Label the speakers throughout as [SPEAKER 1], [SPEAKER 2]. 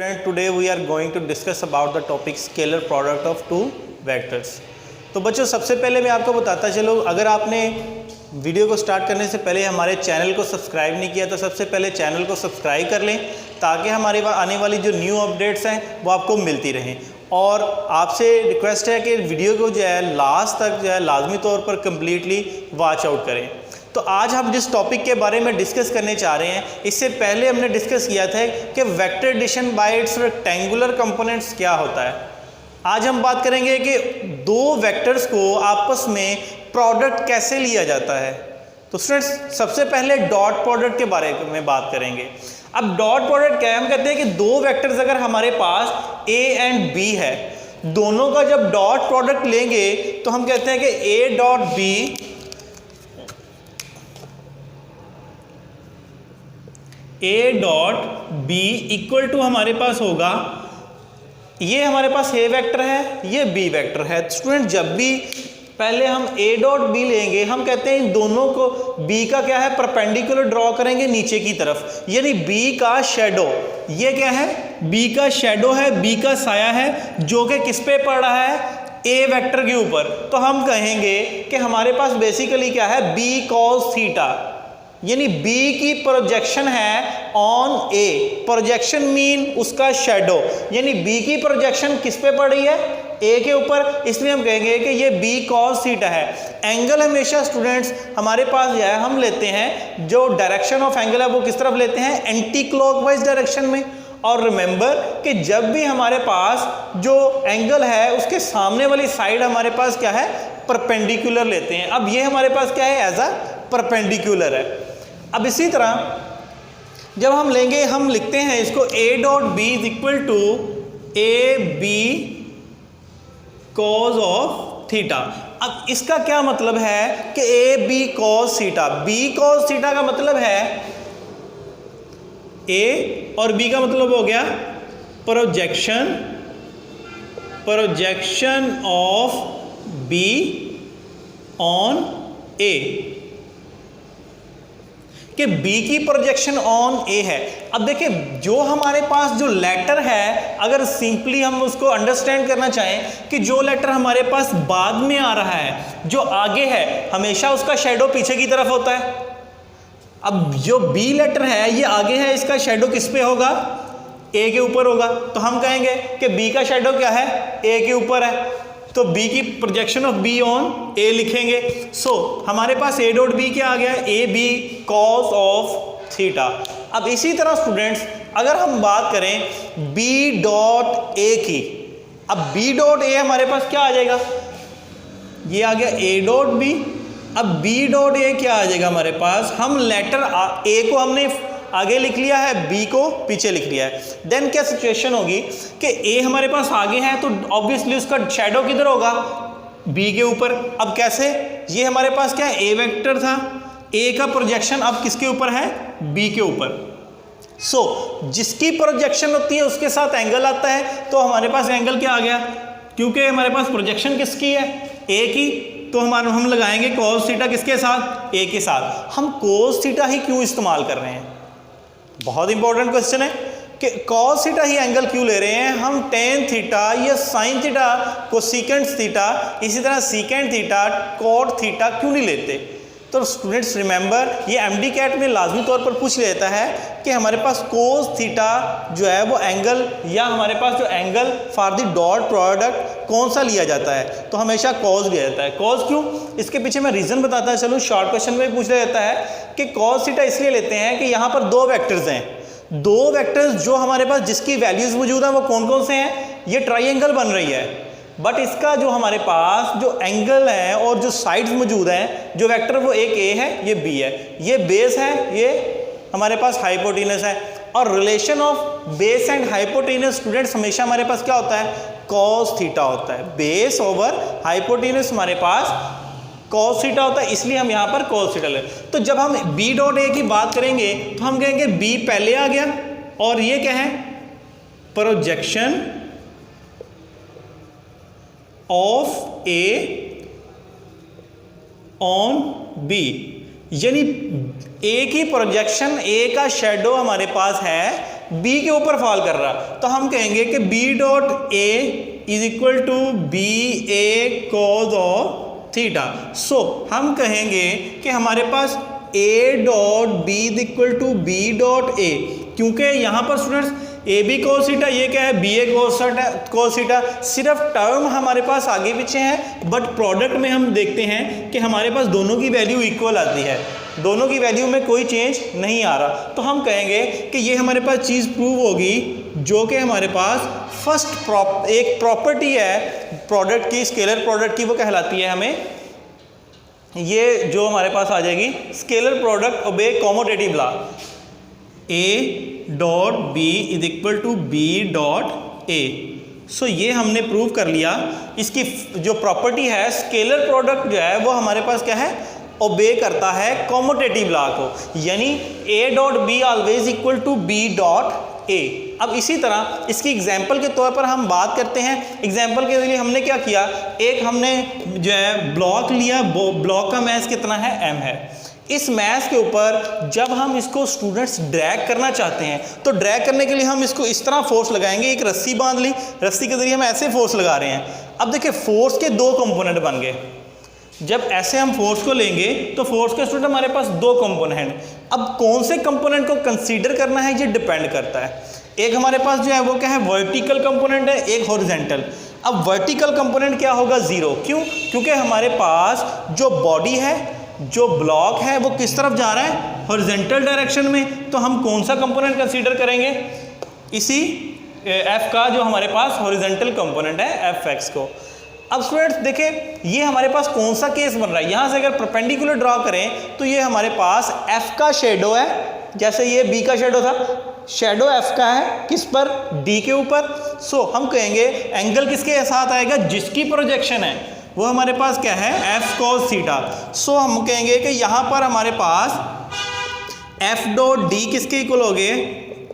[SPEAKER 1] Student, today we are going to discuss about the topic scalar product of two vectors। तो बच्चों सबसे पहले मैं आपको बताता चलूँ, अगर आपने वीडियो को स्टार्ट करने से पहले हमारे चैनल को सब्सक्राइब नहीं किया तो सबसे पहले चैनल को सब्सक्राइब कर लें ताकि हमारे आने वाली जो न्यू अपडेट्स हैं वो आपको मिलती रहें। और आपसे रिक्वेस्ट है कि वीडियो को जो है लास्ट तक जो है लाजमी तौर पर कम्प्लीटली वॉच आउट करें। तो आज हम जिस टॉपिक के बारे में डिस्कस करने चाह रहे हैं, इससे पहले हमने डिस्कस किया था कि vector addition by its rectangular components क्या होता है। आज हम बात करेंगे कि दो वेक्टर्स को आपस में प्रोडक्ट कैसे लिया जाता है। तो स्टूडेंट्स सबसे पहले डॉट प्रोडक्ट के बारे में बात करेंगे। अब डॉट प्रोडक्ट क्या है, हम कहते हैं कि दो वेक्टर्स अगर हमारे पास ए एंड बी है, दोनों का जब डॉट प्रोडक्ट लेंगे तो हम कहते हैं कि A dot B A dot B equal to हमारे पास होगा, ये हमारे पास ए वेक्टर है, ये बी वेक्टर है। स्टूडेंट जब भी पहले हम ए डॉट बी लेंगे, हम कहते हैं इन दोनों को बी का क्या है परपेंडिकुलर ड्रॉ करेंगे नीचे की तरफ, यानी बी का शेडो, ये क्या है बी का शेडो है, बी का साया है जो कि किस पे पड़ रहा है ए वेक्टर के ऊपर। तो हम कहेंगे कि हमारे पास बेसिकली क्या है बी कॉस थीटा, यानी B की प्रोजेक्शन है ऑन A। प्रोजेक्शन मीन उसका शेडो, यानी B की प्रोजेक्शन किस पे पड़ रही है A के ऊपर, इसलिए हम कहेंगे कि ये B cos थीटा है। एंगल हमेशा स्टूडेंट्स हमारे पास जो है हम लेते हैं, जो डायरेक्शन ऑफ एंगल है वो किस तरफ लेते हैं एंटी क्लॉकवाइज डायरेक्शन में। और रिमेंबर कि जब भी हमारे पास जो एंगल है उसके सामने वाली साइड हमारे पास क्या है परपेंडिकुलर लेते हैं। अब ये हमारे पास क्या है एज अ परपेंडिकुलर है। अब इसी तरह जब हम लेंगे, हम लिखते हैं इसको a dot B is equal to A B cos of theta. अब इसका क्या मतलब है कि A B cos theta, B cos theta का मतलब है a और b का मतलब हो गया projection of b on a, कि B की प्रोजेक्शन ऑन A है। अब देखिए जो हमारे पास जो लेटर है, अगर सिंपली हम उसको अंडरस्टैंड करना चाहें कि जो लेटर हमारे पास बाद में आ रहा है, जो आगे है, हमेशा उसका शेडो पीछे की तरफ होता है। अब जो B लेटर है ये आगे है, इसका शेडो किस पे होगा A के ऊपर होगा। तो हम कहेंगे कि B का शेडो क्या है A के ऊपर है, तो B की projection of B on A लिखेंगे। हमारे पास A डॉट B क्या आ गया A B cos of theta. अब इसी तरह स्टूडेंट्स अगर हम बात करें B डॉट A की, अब B डॉट A हमारे पास क्या आ जाएगा, ये आ गया A डॉट B। अब B डॉट A क्या आ जाएगा हमारे पास, हम लेटर A को हमने आगे लिख लिया है, B को पीछे लिख लिया है। देन क्या सिचुएशन होगी कि A हमारे पास आगे है तो ऑब्वियसली उसका शैडो किधर होगा B के ऊपर। अब कैसे, ये हमारे पास क्या है A वेक्टर था, A का प्रोजेक्शन अब किसके ऊपर है B के ऊपर। जिसकी प्रोजेक्शन होती है उसके साथ एंगल आता है, तो हमारे पास एंगल क्या आ गया, क्योंकि हमारे पास प्रोजेक्शन किसकी है A की, तो हम लगाएंगे cos थीटा किसके साथ A के साथ। हम cos थीटा ही क्यों इस्तेमाल कर रहे हैं, बहुत इंपॉर्टेंट क्वेश्चन है कि cos थीटा ही एंगल क्यों ले रहे हैं हम, tan थीटा या sin थीटा कोसेकेंट थीटा, इसी तरह सेकेंट थीटा cot थीटा क्यों नहीं लेते। तो स्टूडेंट्स रिमेंबर ये एमडी कैट में लाजमी तौर पर पूछ लेता है कि हमारे पास cos थीटा जो है वो एंगल, या हमारे पास जो angle for the dot product कौन सा लिया जाता है, तो हमेशा cos लिया जाता है। cos क्यों, इसके पीछे मैं रीज़न बताता चलूँ, शॉर्ट क्वेश्चन में पूछ लिया जाता है कि cos थीटा इसलिए लेते हैं कि यहाँ पर दो वेक्टर्स हैं, दो वेक्टर्स जो हमारे पास जिसकी वैल्यूज़ मौजूद हैं वो कौन कौन से हैं, ये ट्राइंगल बन रही है, बट इसका जो हमारे पास जो एंगल है और जो साइड्स मौजूद हैं, जो वेक्टर वो एक A है ये B है, ये बेस है, ये हमारे पास हाइपोटेनस है। और relation of base and hypotenuse students हमेशा हमारे पास क्या होता है cos थीटा होता है, बेस ओवर हाइपोटेनस हमारे पास cos थीटा होता है, इसलिए हम यहाँ पर cos थीटा ले। तो जब हम B डॉट A की बात करेंगे तो हम कहेंगे B पहले आ गया और ये क्या है projection of A on B, यानी A की प्रोजेक्शन, A का शेडो हमारे पास है बी के ऊपर फॉल कर रहा, तो हम कहेंगे कि B dot A is equal to B A cos of theta. So हम कहेंगे कि हमारे पास A dot B is equal to B dot A, क्योंकि यहाँ पर students A B cos theta ये क्या है, बी ए कोस थीटा, सिर्फ टर्म हमारे पास आगे पीछे है, बट प्रोडक्ट में हम देखते हैं कि हमारे पास दोनों की वैल्यू इक्वल आती है, दोनों की वैल्यू में कोई चेंज नहीं आ रहा। तो हम कहेंगे कि ये हमारे पास चीज़ प्रूव होगी, जो कि हमारे पास फर्स्ट एक प्रॉपर्टी है प्रोडक्ट की, स्केलर प्रोडक्ट की, वो कहलाती है हमें, ये जो हमारे पास आ जाएगी scalar product obey commutative law, A dot B is equal to B dot A. So ये हमने प्रूव कर लिया। इसकी जो प्रॉपर्टी है स्केलर प्रोडक्ट जो है वो हमारे पास क्या है, ओबे करता है कॉमोटेटिव लॉ को, यानी A dot B always equal to B dot A. अब इसी तरह इसकी एग्जाम्पल के तौर पर हम बात करते हैं। एग्जाम्पल के लिए हमने क्या किया, एक हमने जो है ब्लॉक लिया, ब्लॉक का मैथ कितना है, m है। इस मैथ के ऊपर जब हम इसको स्टूडेंट्स ड्रैग करना चाहते हैं, तो ड्रैग करने के लिए हम इसको इस तरह फोर्स लगाएंगे, एक रस्सी बांध ली, रस्सी के जरिए हम ऐसे फोर्स लगा रहे हैं। अब देखिए फोर्स के दो कंपोनेंट बन गए। जब ऐसे हम फोर्स को लेंगे तो फोर्स के स्टूडेंट हमारे पास दो कंपोनेंट, अब कौन से कंपोनेंट को कंसीडर करना है ये डिपेंड करता है। एक हमारे पास जो है वो क्या है, वर्टिकल कंपोनेंट है, एक हॉरिजॉन्टल। अब वर्टिकल कंपोनेंट क्या होगा, जीरो। क्यों? क्योंकि हमारे पास जो बॉडी है, जो ब्लॉक है, वो किस तरफ जा रहा है, हॉरिजॉन्टल डायरेक्शन में। तो हम कौन सा कंपोनेंट कंसीडर करेंगे, इसी एफ का जो हमारे पास हॉरिजॉन्टल कंपोनेंट है, एफ एक्स को। अब स्टूडेंट्स देखें ये हमारे पास कौन सा केस बन रहा है, यहाँ से अगर परपेंडिकुलर ड्रॉ करें तो ये हमारे पास एफ का शेडो है, जैसे ये बी का शेडो था, शेडो एफ का है किस पर, डी के ऊपर। सो हम कहेंगे एंगल किसके साथ आएगा, जिसकी प्रोजेक्शन है वो हमारे पास क्या है, एफ कॉस थीटा। सो हम कहेंगे कि यहाँ पर हमारे पास एफ डॉट डी किसके इक्वल हो गए,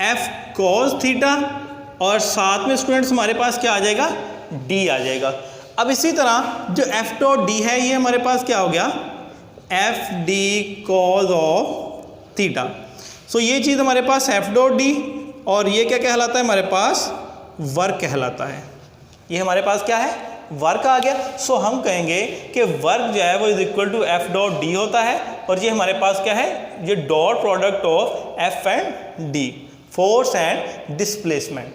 [SPEAKER 1] एफ कॉस थीटा, और साथ में स्टूडेंट्स हमारे पास क्या आ जाएगा, डी आ जाएगा। अब इसी तरह जो एफ डॉट डी है ये हमारे पास क्या हो गया, F D cos of theta. So ये चीज़ हमारे पास एफ डॉट डी, और ये क्या कहलाता है, हमारे पास वर्क कहलाता है। ये हमारे पास क्या है, वर्क आ गया। सो हम कहेंगे कि वर्क जो है वो is equal to F dot D होता है, और ये हमारे पास क्या है, ये dot product of F and D, force and displacement.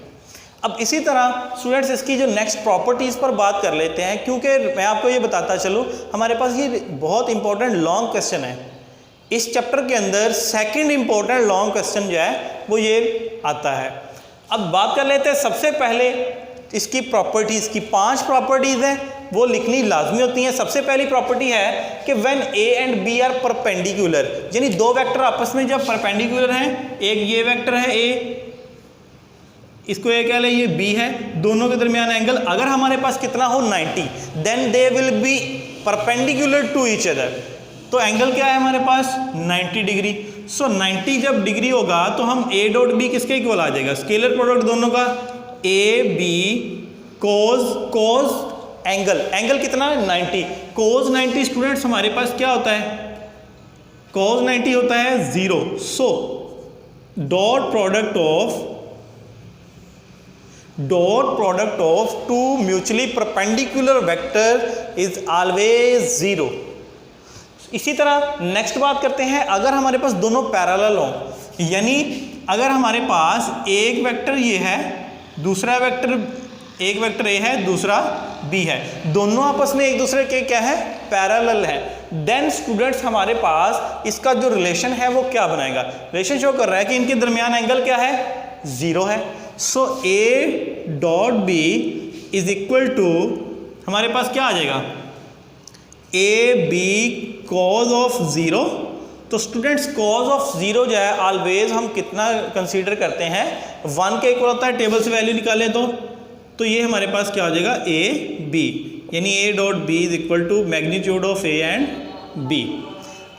[SPEAKER 1] अब इसी तरह स्टूडेंट्स इसकी जो नेक्स्ट प्रॉपर्टीज़ पर बात कर लेते हैं, क्योंकि मैं आपको ये बताता चलूँ हमारे पास ये बहुत इंपॉर्टेंट लॉन्ग क्वेश्चन है। इस चैप्टर के अंदर सेकंड इंपॉर्टेंट लॉन्ग क्वेश्चन जो है वो ये आता है। अब बात कर लेते हैं सबसे पहले इसकी प्रॉपर्टीज़ की। 5 प्रॉपर्टीज़ हैं, वो लिखनी लाजमी होती हैं। सबसे पहली प्रॉपर्टी है कि when A and B are perpendicular, यानी दो वेक्टर आपस में जब परपेंडिकुलर हैं, एक ये वेक्टर है ए, इसको ए कह लें, ये बी है, दोनों के दरमियान एंगल अगर हमारे पास कितना हो 90, then they will be perpendicular to each other. तो एंगल क्या है हमारे पास, 90 डिग्री। सो 90 जब डिग्री होगा तो हम ए डॉट बी किसके इक्वल आ जाएगा, स्केलर प्रोडक्ट दोनों का, ए बी कोज एंगल कितना है 90, कोज 90 स्टूडेंट्स हमारे पास क्या होता है, कोज 90 होता है 0। So dot product of two mutually perpendicular vector is always 0। इसी तरह नेक्स्ट बात करते हैं, अगर हमारे पास दोनों पैरेलल हों, यानी अगर हमारे पास एक वेक्टर ये है, दूसरा वेक्टर, एक वेक्टर ए है, दूसरा बी है, दोनों आपस में एक दूसरे के क्या है, पैरेलल है, देन स्टूडेंट्स हमारे पास इसका जो रिलेशन है वो क्या बनाएगा, रिलेशन शो कर रहा है कि इनके दरमियान एंगल क्या है, 0 है। So A dot B is equal to हमारे पास क्या आ जाएगा, ए बी कॉज ऑफ 0। तो स्टूडेंट्स कॉज ऑफ 0 जो है ऑलवेज हम कितना कंसीडर करते हैं, 1 के इक्वल होता है। टेबल से वैल्यू निकालें तो ये हमारे पास क्या हो जाएगा, ए बी, यानी A dot B is equal to magnitude of A and B.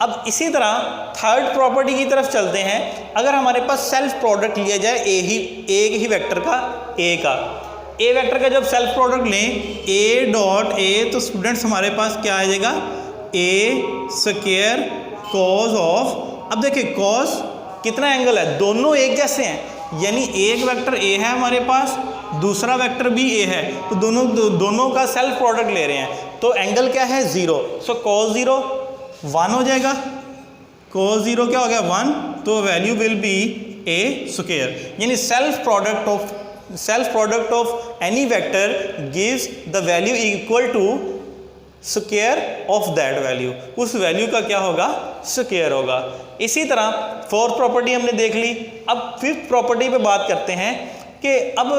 [SPEAKER 1] अब इसी तरह थर्ड प्रॉपर्टी की तरफ चलते हैं। अगर हमारे पास सेल्फ प्रोडक्ट लिया जाए एक ही वेक्टर का, ए वेक्टर का जब सेल्फ प्रोडक्ट लें ए डॉट ए, तो स्टूडेंट्स हमारे पास क्या आ जाएगा, ए स्क्वायर कॉज ऑफ, अब देखिए कॉज कितना एंगल है, दोनों एक जैसे हैं, यानी एक वेक्टर ए है हमारे पास, दूसरा वेक्टर भी ए है, तो दोनों का सेल्फ प्रोडक्ट ले रहे हैं, तो एंगल क्या है 0, सो cos 0 1 हो जाएगा, cos 0 क्या हो गया 1, तो value will be A square, यानी self product of any vector gives the value equal to square of that value, उस वैल्यू का क्या होगा स्क्वायर होगा। इसी तरह फोर्थ प्रॉपर्टी हमने देख ली। अब फिफ्थ प्रॉपर्टी पे बात करते हैं कि अब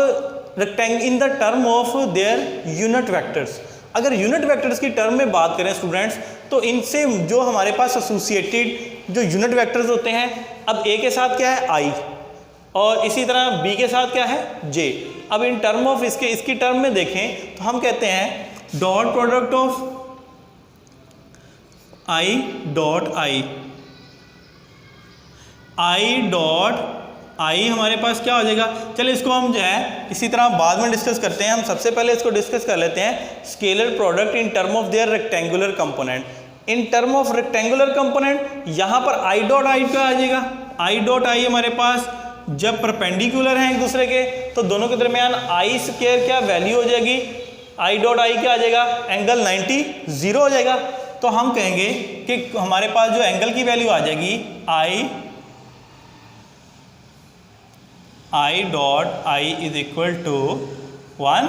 [SPEAKER 1] rectangle in the term of their unit vectors, अगर यूनिट वेक्टर्स की टर्म में बात करें स्टूडेंट्स, तो इनसे जो हमारे पास एसोसिएटेड जो यूनिट वेक्टर्स होते हैं, अब ए के साथ क्या है आई, और इसी तरह बी के साथ क्या है जे। अब इन टर्म ऑफ इसकी टर्म में देखें तो हम कहते हैं dot product of I dot आई हमारे पास क्या हो जाएगा। चलिए इसको हम जो है इसी तरह बाद में डिस्कस करते हैं, हम सबसे पहले इसको डिस्कस कर लेते हैं scalar product in term of their rectangular component. In term of rectangular component यहाँ पर आई डॉट आई क्या आ जाएगा, आई डॉट आई हमारे पास जब परपेंडिकुलर हैं एक दूसरे के, तो दोनों के दरमियान आई स्क्वायर क्या वैल्यू हो जाएगी, आई डॉट आई क्या आ जाएगा, एंगल 90 0 हो जाएगा। तो हम कहेंगे कि हमारे पास जो एंगल की वैल्यू आ जाएगी I dot I is equal to 1,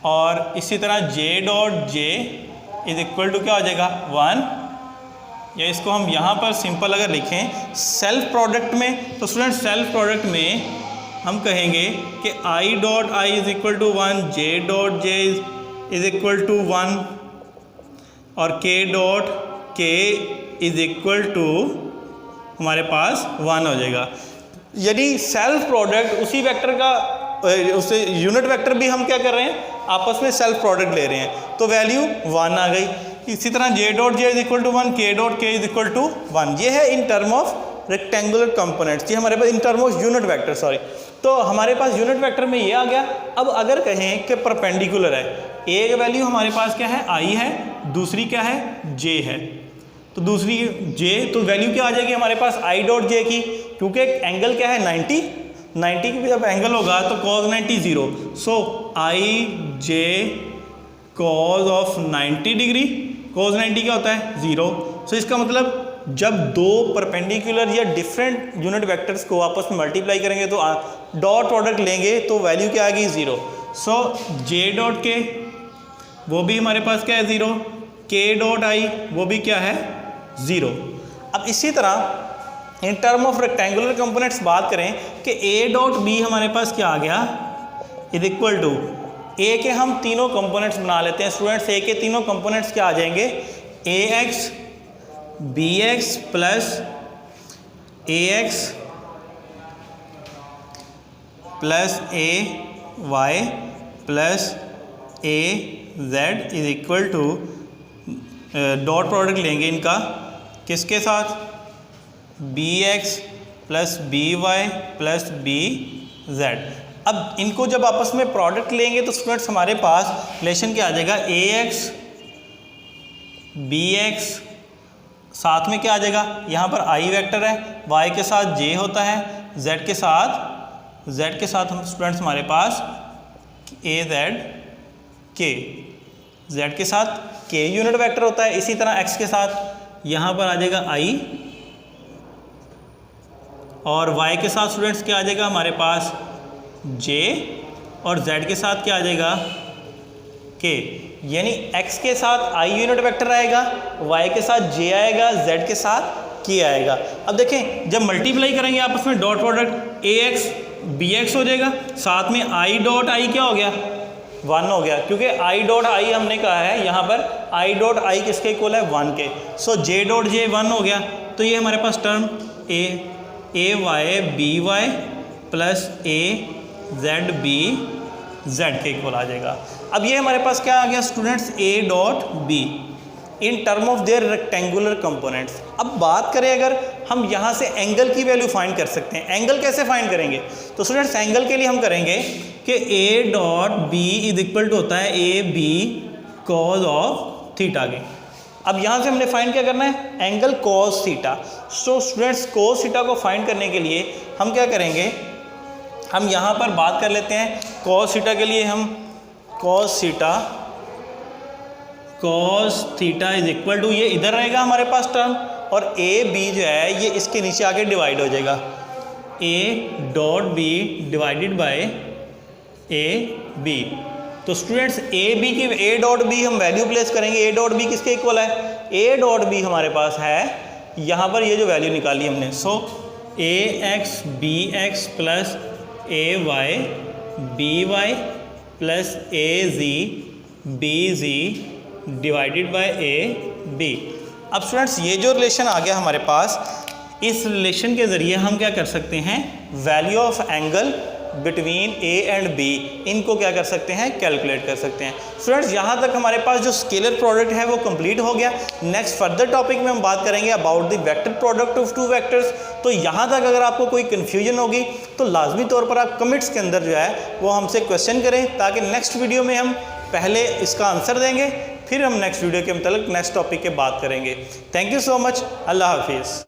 [SPEAKER 1] और इसी तरह J dot J is equal to क्या हो जाएगा 1, या इसको हम यहाँ पर सिंपल अगर लिखें सेल्फ प्रोडक्ट में, तो स्टूडेंट सेल्फ प्रोडक्ट में हम कहेंगे कि I dot I is equal to 1, J dot J is equal to 1, और के डॉट के इज इक्वल टू हमारे पास 1 हो जाएगा। यदि सेल्फ प्रोडक्ट उसी वेक्टर का उससे यूनिट वेक्टर भी हम क्या कर रहे हैं आपस में सेल्फ प्रोडक्ट ले रहे हैं, तो वैल्यू 1 आ गई। इसी तरह J dot J is equal to 1, K dot के इज इक्वल टू 1। ये है in term of rectangular components, ये हमारे पास in term of unit vector sorry. तो हमारे पास यूनिट वेक्टर में ये आ गया। अब अगर कहें कि परपेंडिकुलर है, एक वैल्यू हमारे पास क्या है आई है, दूसरी क्या है जे है, तो दूसरी जे, तो वैल्यू क्या आ जाएगी हमारे पास आई डॉट जे की, क्योंकि एंगल क्या है 90 की जब एंगल होगा तो cos 90 0, so I J cos of 90 degree, cos 90 क्या होता है 0। सो इसका मतलब जब दो परपेंडिकुलर या डिफरेंट यूनिट वेक्टर्स को आपस में मल्टीप्लाई करेंगे तो डॉट प्रोडक्ट लेंगे तो वैल्यू क्या आ गई 0। सो जे डॉट के वो भी हमारे पास क्या है 0, के डॉट आई वो भी क्या है 0। अब इसी तरह इन टर्म ऑफ रेक्टेंगुलर कंपोनेंट्स बात करें कि ए डॉट बी हमारे पास क्या आ गया इज इक्वल टू ए के हम तीनों कंपोनेंट्स बना लेते हैं स्टूडेंट्स। ए के तीनों कंपोनेंट्स क्या आ जाएंगे, A X B X plus A X plus A Y plus A Z is equal to dot product लेंगे इनका किसके साथ, B X plus B Y plus B Z. अब इनको जब आपस में प्रोडक्ट लेंगे तो स्टूडेंट्स हमारे पास रिलेशन क्या आ जाएगा, ए एक्स बी एक्स साथ में क्या आ जाएगा, यहाँ पर आई वेक्टर है, वाई के साथ जे होता है, जेड के साथ हम स्टूडेंट्स हमारे पास ए जेड के, जेड के साथ के यूनिट वेक्टर होता है। इसी तरह एक्स के साथ यहाँ पर आ जाएगा आई, और y के साथ स्टूडेंट्स क्या आ जाएगा हमारे पास j, और z के साथ क्या आ जाएगा k, यानी x के साथ i यूनिट वेक्टर आएगा, y के साथ j आएगा, z के साथ k आएगा। अब देखें जब मल्टीप्लाई करेंगे आपस में डॉट प्रोडक्ट ax bx हो जाएगा, साथ में i डॉट i क्या हो गया 1 हो गया, क्योंकि i डॉट i हमने कहा है यहाँ पर i डॉट i किसके इक्वल है 1 के। सो j डॉट j 1 हो गया, तो ये हमारे पास term A Y B Y plus A Z B Z के इक्वल आ जाएगा। अब ये हमारे पास क्या आ गया students, A dot be in term of their rectangular components. अब बात करें अगर हम यहाँ से एंगल की वैल्यू फाइंड कर सकते हैं, एंगल कैसे फाइंड करेंगे, तो स्टूडेंट्स एंगल के लिए हम करेंगे कि A dot B is equal to होता है A B cos of theta के। अब यहाँ से हमने फाइंड क्या करना है, angle cos theta. So students cos theta को फाइंड करने के लिए हम क्या करेंगे, हम यहाँ पर बात कर लेते हैं कॉस थीटा के लिए। हम cos theta is equal to, ये इधर रहेगा हमारे पास टर्म, और ए बी जो है ये इसके नीचे आके डिवाइड हो जाएगा, A dot B divided by A B. तो स्टूडेंट्स ए डॉट बी हम वैल्यू प्लेस करेंगे। ए डॉट बी किसके इक्वल है? ए डॉट बी हमारे पास है यहाँ पर ये जो वैल्यू निकाली हमने, so A X B X plus A Y B Y plus A G B G divided by A B. अब स्टूडेंट्स ये जो रिलेशन आ गया हमारे पास, इस रिलेशन के ज़रिए हम क्या कर सकते हैं, value of angle between A and B, इनको क्या कर सकते हैं, कैलकुलेट कर सकते हैं। स्टूडेंट्स यहाँ तक हमारे पास जो स्केलर प्रोडक्ट है वो कंप्लीट हो गया। नेक्स्ट फर्दर टॉपिक में हम बात करेंगे about the vector product of two vectors. तो यहाँ तक अगर आपको कोई कन्फ्यूजन होगी तो लाजमी तौर पर आप कमेंट्स के अंदर जो है वो हमसे क्वेश्चन करें, ताकि नेक्स्ट वीडियो में हम पहले इसका आंसर देंगे, फिर हम नेक्स्ट वीडियो के मतलब नेक्स्ट टॉपिक के बात करेंगे। Thank you so much. अल्लाह हाफिज़।